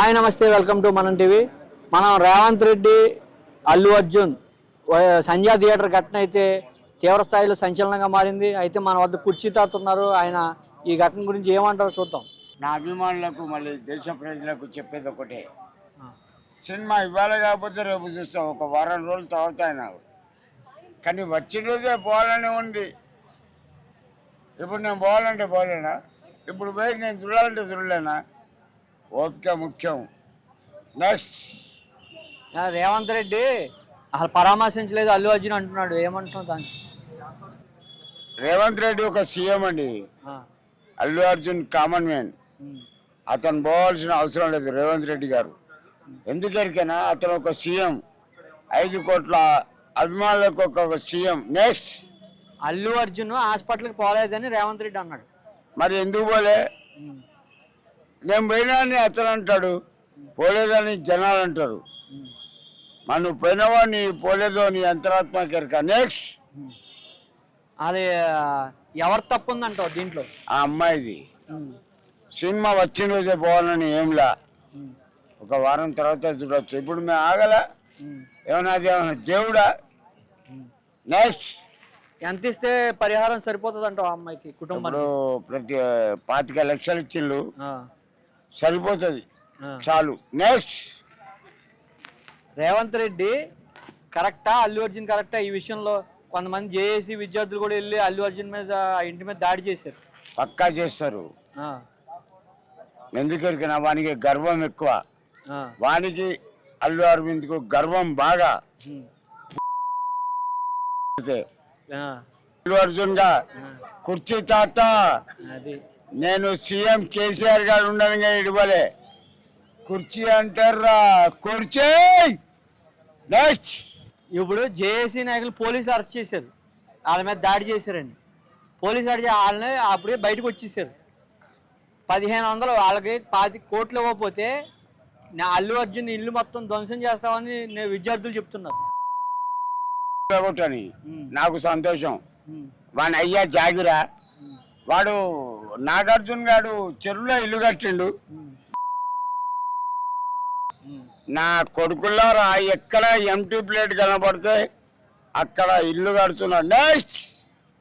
Hi నమస్తే welcome to మనం TV. మనం రేవంత్ రెడ్డి అల్లు అర్జున్ సంధ్యా థియేటర్ ఘటన అయితే తీవ్ర స్థాయిలో సంచలనంగా మారింది. అయితే మన వద్ద కుర్చీ తాతున్నారు. ఆయన ఈ ఘటన గురించి ఏమంటారో చూద్దాం. నా అభిమానులకు మళ్ళీ దేశ ప్రజలకు చెప్పేది ఒకటే, సినిమా ఇవాళ కాకపోతే రేపు చూస్తాం, ఒక వారం రోజులు తర్వాత ఆయన. కానీ వచ్చిన రోజే పోవాలని ఉంది. ఇప్పుడు నేను పోవాలంటే పోలేనా? ఇప్పుడు పోయి నేను చూడాలంటే చూడలేనా? ఓపిక ముఖ్యం. నెక్స్ట్ రేవంత్ రెడ్డి అసలు పరామర్శించలేదు అల్లు అర్జున్ అంటున్నాడు. ఏమంటున్నావు దానికి? రేవంత్ రెడ్డి ఒక సీఎం అండి. Allu Arjun common man. అతను పోవాల్సిన అవసరం లేదు రేవంత్ రెడ్డి గారు. ఎందుకరికైనా అతను ఒక సీఎం, 5 కోట్ల అభిమానులకు ఒక సీఎం. నెక్స్ట్ అల్లు అర్జున్ హాస్పిటల్కి పోలేదని రేవంత్ రెడ్డి అన్నాడు. మరి ఎందుకు పోలే? నేను పోయినా అని అతను అంటాడు, పోలేదని జనాలు అంటారు. మరి నువ్వు పోయినావో నీ పోలేదో నీ అంతరాత్మ కెరక. నెక్స్ట్ అది ఎవరు తప్పు ఉందంటావు దీంట్లో? ఆ అమ్మాయిది. సినిమా వచ్చిన రోజే పోవాలని ఏంలా, ఒక వారం తర్వాత చూడొచ్చు. ఇప్పుడు మేము ఆగల ఏమన్నా, అది ఏమన్నా దేవుడా? నెక్స్ట్ ఎంత ఇస్తే పరిహారం సరిపోతుంది అంటావు అమ్మాయికి కుటుంబం? ఇప్పుడు ప్రతి 25 లక్షలు ఇచ్చిళ్ళు, సరిపోతుంది, చాలు. నెక్స్ట్ రేవంత్ రెడ్డి కరెక్టా, అల్లు అర్జున్ కరెక్టా? ఈ విషయంలో కొంతమంది జేఏసీ విద్యార్థులు కూడా వెళ్ళి అల్లు అర్జున్ మీద ఇంటి మీద దాడి చేశారు. పక్కా చేస్తారు. ఎందుకరికైనా వానికి గర్వం ఎక్కువ. వానికి అల్లు అరవింద్కు గర్వం బాగా. అల్లు అర్జున్ గా కుర్చీ తాత, నేను సీఎం కేసీఆర్ గారు ఉండగా ఇవ్వలే కుర్చీ అంటారా, కుర్చీ. నెక్స్ట్ ఇప్పుడు జేఏసీ నాయకులు పోలీసులు అరెస్ట్ చేశారు, వాళ్ళ మీద దాడి చేశారండి. పోలీసు అడిగి వాళ్ళని అప్పుడే బయటకు వచ్చేసారు. 1500 వాళ్ళకి 25 కోట్లు ఇవ్వకపోతే నా అల్లు అర్జున్ ఇల్లు మొత్తం ధ్వంసం చేస్తామని విద్యార్థులు చెప్తున్నారు. నాకు సంతోషం. వాని అయ్యా జాగిరా, వాడు నాగార్జున గారు చెరువులో ఇల్లు కట్టిండు. నా కొడుకులారా ఎక్కడ ఎంటీ ప్లేట్ కనబడితే అక్కడ ఇల్లు కడుతున్నాడు. నెక్స్ట్